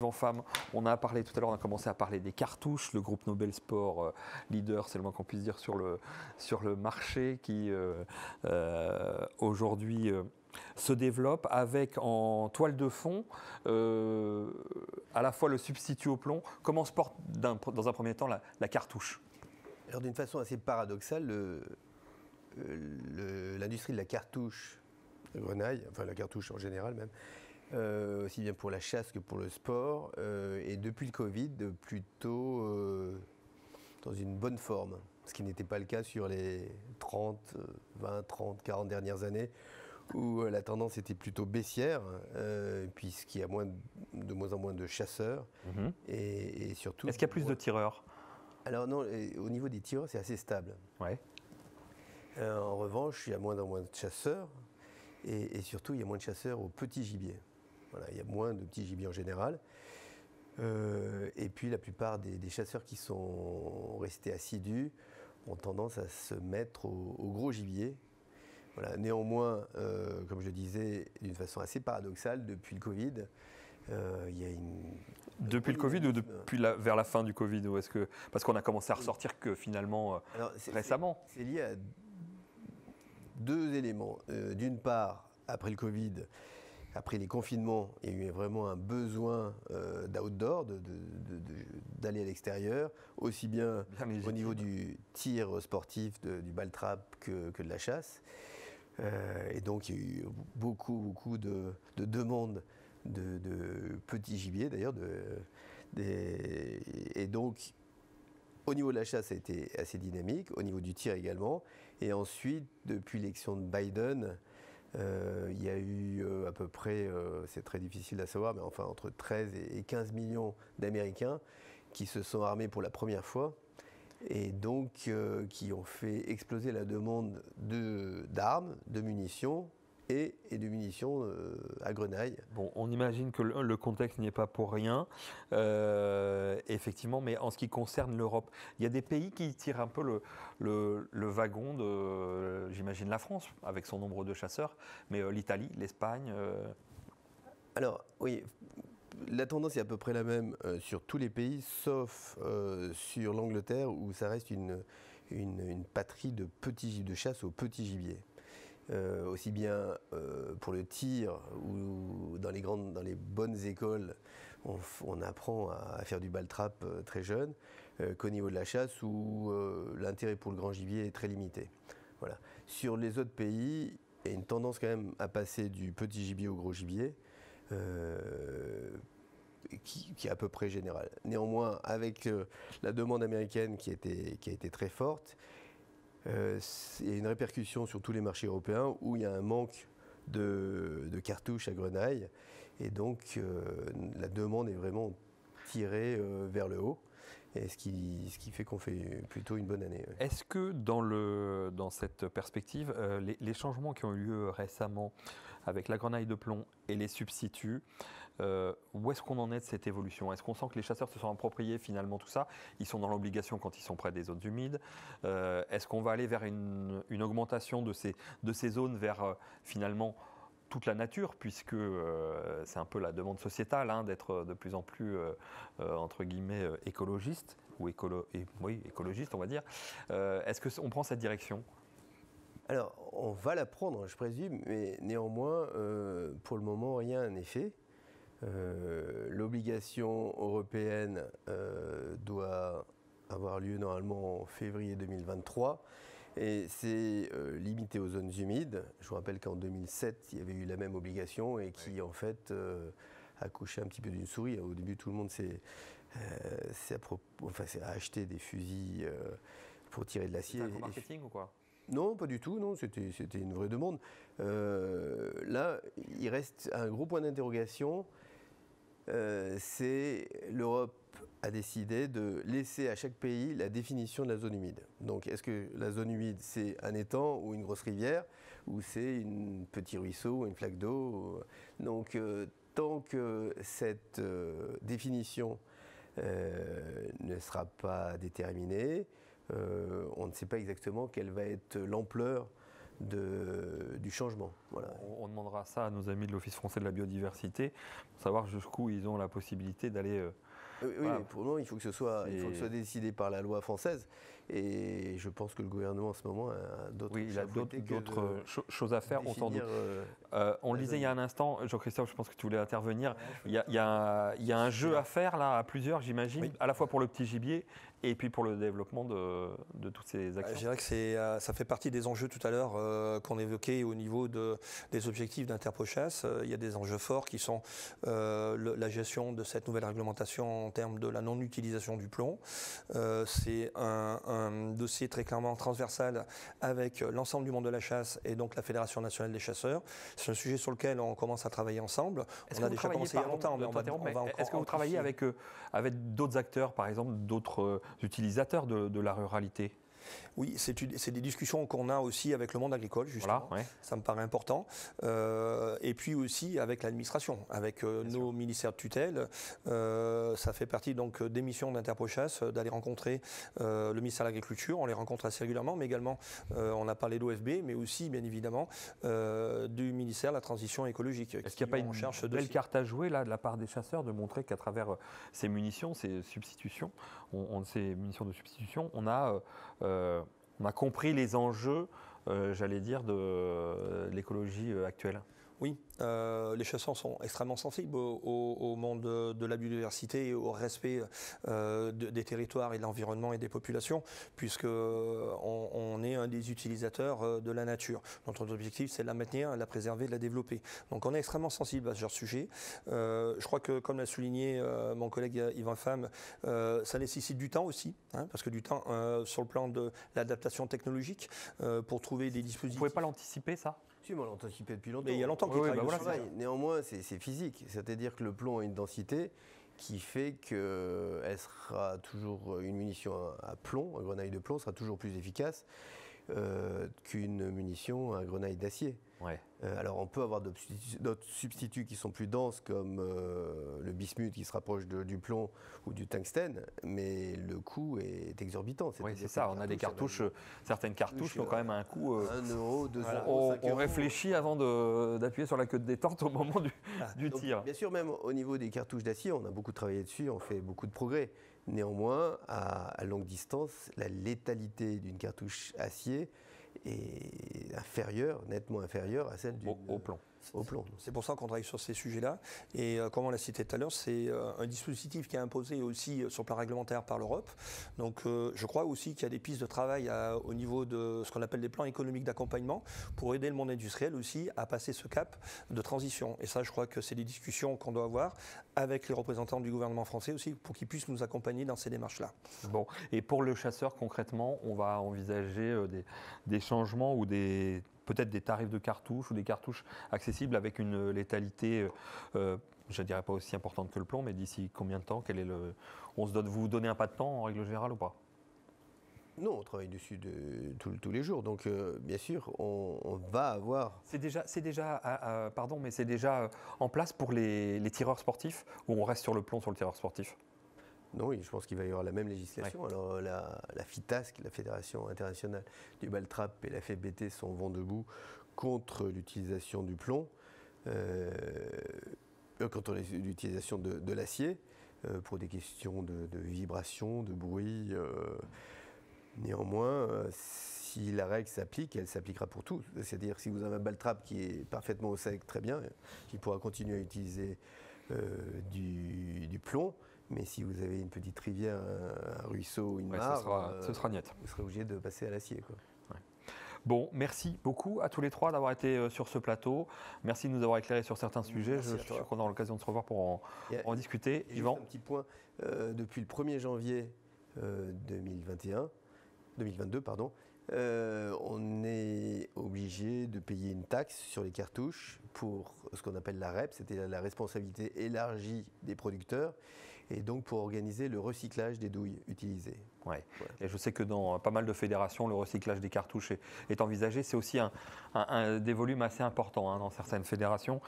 En femmes, on a parlé tout à l'heure, on a commencé à parler des cartouches, le groupe Nobel Sport, leader, c'est le moins qu'on puisse dire, sur le marché qui aujourd'hui se développe avec en toile de fond à la fois le substitut au plomb. Comment se porte dans un premier temps la cartouche? Alors d'une façon assez paradoxale, l'industrie de la cartouche de grenaille, enfin la cartouche en général même, aussi bien pour la chasse que pour le sport, et depuis le Covid, plutôt dans une bonne forme, ce qui n'était pas le cas sur les 20, 30, 40 dernières années, où la tendance était plutôt baissière, puisqu'il y a de moins en moins de chasseurs, et surtout... Est-ce qu'il y a plus de tireurs? Alors non, au niveau des tireurs, c'est assez stable. Ouais. En revanche, il y a moins en moins de chasseurs, et surtout, il y a moins de chasseurs au petit gibier. Voilà, il y a moins de petits gibiers en général. Et puis la plupart des chasseurs qui sont restés assidus ont tendance à se mettre au gros gibier. Voilà. Néanmoins, comme je le disais, d'une façon assez paradoxale, depuis le Covid, il y a une... Depuis le Covid ou vers la fin du Covid parce qu'on a commencé à ressortir que finalement récemment. C'est lié à deux éléments. D'une part, après le Covid, après les confinements, il y a eu vraiment un besoin d'outdoor, d'aller à l'extérieur, aussi bien au niveau du tir sportif, du ball trap que de la chasse. Et donc il y a eu beaucoup de demandes de petits gibiers d'ailleurs. Et donc au niveau de la chasse, ça a été assez dynamique, au niveau du tir également. Et ensuite, depuis l'élection de Biden, il y a eu à peu près, c'est très difficile à savoir, mais enfin entre 13 et 15 millions d'Américains qui se sont armés pour la première fois et donc qui ont fait exploser la demande d'armes, de munitions et de munitions à grenaille. Bon, on imagine que le contexte n'y est pas pour rien, effectivement, mais en ce qui concerne l'Europe, il y a des pays qui tirent un peu le wagon de, j'imagine, la France, avec son nombre de chasseurs, mais l'Italie, l'Espagne... Alors, oui, la tendance est à peu près la même sur tous les pays, sauf sur l'Angleterre, où ça reste une patrie de de chasse au petit gibier. Aussi bien pour le tir ou dans les bonnes écoles, on apprend à faire du ball trap très jeune, qu'au niveau de la chasse où l'intérêt pour le grand gibier est très limité. Voilà. Sur les autres pays, il y a une tendance quand même à passer du petit gibier au gros gibier, qui est à peu près générale. Néanmoins, avec la demande américaine qui a été très forte, il y a une répercussion sur tous les marchés européens où il y a un manque de cartouches à grenaille et donc la demande est vraiment tirée vers le haut, et ce qui fait qu'on fait plutôt une bonne année. Ouais. Est-ce que dans cette perspective, les changements qui ont eu lieu récemment avec la grenaille de plomb et les substituts, où est-ce qu'on en est de cette évolution? Est-ce qu'on sent que les chasseurs se sont appropriés finalement tout ça? Ils sont dans l'obligation quand ils sont près des zones humides. Est-ce qu'on va aller vers une augmentation de ces zones vers finalement toute la nature, puisque c'est un peu la demande sociétale d'être de plus en plus entre guillemets écologiste ou écologiste on va dire. Est-ce qu'on prend cette direction? Alors on va la prendre, je présume, mais néanmoins pour le moment rien n'est fait. L'obligation européenne doit avoir lieu normalement en février 2023. Et c'est limité aux zones humides. Je vous rappelle qu'en 2007, il y avait eu la même obligation et qui, en fait, a couché un petit peu d'une souris. Au début, tout le monde s'est acheté des fusils pour tirer de l'acier. C'est un marketing ou quoi? Non, pas du tout. Non, c'était une vraie demande. Là, il reste un gros point d'interrogation. C'est l'Europe a décidé de laisser à chaque pays la définition de la zone humide. Donc est-ce que la zone humide c'est un étang ou une grosse rivière, ou c'est un petit ruisseau ou une flaque d'eau? Donc tant que cette définition ne sera pas déterminée, on ne sait pas exactement quelle va être l'ampleur du changement. Voilà. On demandera ça à nos amis de l'Office français de la biodiversité, pour savoir jusqu'où ils ont la possibilité d'aller. Oui, Voilà. mais pour le moment, il faut que ce soit décidé par la loi française. Et je pense que le gouvernement, en ce moment, a d'autres Oui, il a d'autres choses à faire, on s'en doute. définir, On le disait il y a un instant, Jean-Christophe, je pense que tu voulais intervenir. Il y a un jeu à faire là, à plusieurs, j'imagine, Oui. à la fois pour le petit gibier et puis pour le développement de toutes ces actions. Je dirais que ça fait partie des enjeux tout à l'heure qu'on évoquait au niveau des objectifs d'Interprochasse. Il y a des enjeux forts qui sont la gestion de cette nouvelle réglementation en termes de la non-utilisation du plomb. C'est un dossier très clairement transversal avec l'ensemble du monde de la chasse et donc la Fédération nationale des chasseurs. C'est un sujet sur lequel on commence à travailler ensemble. Est-ce On a déjà commencé il y a longtemps, mais on va encore est-ce que vous travaillez avec d'autres acteurs, par exemple, d'autres utilisateurs de la ruralité ? Oui, c'est des discussions qu'on a aussi avec le monde agricole, justement. Voilà, ouais. Ça me paraît important. Et puis aussi avec l'administration, avec nos ministères de tutelle. Ça fait partie donc des missions d'Interprochasse d'aller rencontrer le ministère de l'Agriculture. On les rencontre assez régulièrement, mais également, on a parlé d'OFB, mais aussi, bien évidemment, du ministère de la Transition écologique. Est-ce qu'il n'y a pas une belle carte à jouer là, de la part des chasseurs, de montrer qu'à travers ces munitions, ces substitutions, ces munitions de substitution, on a compris les enjeux, j'allais dire, de l'écologie actuelle. Oui, les chasseurs sont extrêmement sensibles au monde de la biodiversité et au respect des territoires et de l'environnement et des populations, puisqu'on est un des utilisateurs de la nature. Notre objectif, c'est de la maintenir, de la préserver, de la développer. Donc on est extrêmement sensible à ce genre de sujet. Je crois que, comme l'a souligné mon collègue Yvan Fam, ça nécessite du temps aussi, parce que du temps sur le plan de l'adaptation technologique pour trouver des dispositifs. Vous ne pouvez pas l'anticiper, ça ? Si, on l'a anticipé depuis longtemps. Mais il y a longtemps qu'il travaille au dessus. travail. Néanmoins, c'est physique. C'est-à-dire que le plomb a une densité qui fait qu'elle sera toujours, une munition à plomb, à grenaille de plomb, sera toujours plus efficace qu'une munition à grenaille d'acier. Ouais. Alors on peut avoir d'autres substituts qui sont plus denses comme le bismuth qui se rapproche du plomb ou du tungstène, mais le coût est exorbitant. Oui, c'est ça, on a des cartouches, certaines cartouches qui ont quand même un coût. 1 €, 2 voilà. €. On réfléchit avant d'appuyer sur la queue de détente au moment du Donc, tir. Bien sûr, même au niveau des cartouches d'acier, on a beaucoup travaillé dessus, on fait beaucoup de progrès. Néanmoins, à longue distance, la létalité d'une cartouche acier est inférieure, nettement inférieure à celle au plomb. Au plomb. C'est pour ça qu'on travaille sur ces sujets-là. Et comme on l'a cité tout à l'heure, c'est un dispositif qui est imposé aussi sur le plan réglementaire par l'Europe. Donc je crois aussi qu'il y a des pistes de travail au niveau de ce qu'on appelle des plans économiques d'accompagnement pour aider le monde industriel aussi à passer ce cap de transition. Et ça, je crois que c'est des discussions qu'on doit avoir avec les représentants du gouvernement français aussi pour qu'ils puissent nous accompagner dans ces démarches-là. Bon, et pour le chasseur, concrètement, on va envisager des changements ou peut-être des tarifs de cartouches ou des cartouches accessibles avec une létalité, je ne dirais pas aussi importante que le plomb, mais d'ici combien de temps vous donnez un pas de temps en règle générale ou pas ? Non, on travaille dessus tous les jours. Donc, bien sûr, on va avoir... C'est déjà en place pour les tireurs sportifs ou on reste sur le plomb sur le tireur sportif ? Non, oui, je pense qu'il va y avoir la même législation. Ouais. Alors, la FITASC, la Fédération internationale du ball trap, et la FFBT sont vent debout contre l'utilisation du plomb, contre l'utilisation de l'acier, pour des questions de vibration, de bruit. Néanmoins, si la règle s'applique, elle s'appliquera pour tous. C'est-à-dire, si vous avez un ball trap qui est parfaitement au sec, très bien, qui pourra continuer à utiliser du plomb. Mais si vous avez une petite rivière, un ruisseau, une mare, ce sera net. Vous serez obligé de passer à l'acier. Ouais. Bon, merci beaucoup à tous les trois d'avoir été sur ce plateau. Merci de nous avoir éclairé sur certains sujets. Je suis sûr qu'on aura l'occasion de se revoir pour en discuter. Yvan, un petit point. Depuis le 1er janvier 2022, on est obligé de payer une taxe sur les cartouches pour ce qu'on appelle la REP, c'était la responsabilité élargie des producteurs, et donc pour organiser le recyclage des douilles utilisées. Ouais. Voilà. Et je sais que dans pas mal de fédérations, le recyclage des cartouches est envisagé. C'est aussi des volumes assez importants dans certaines fédérations.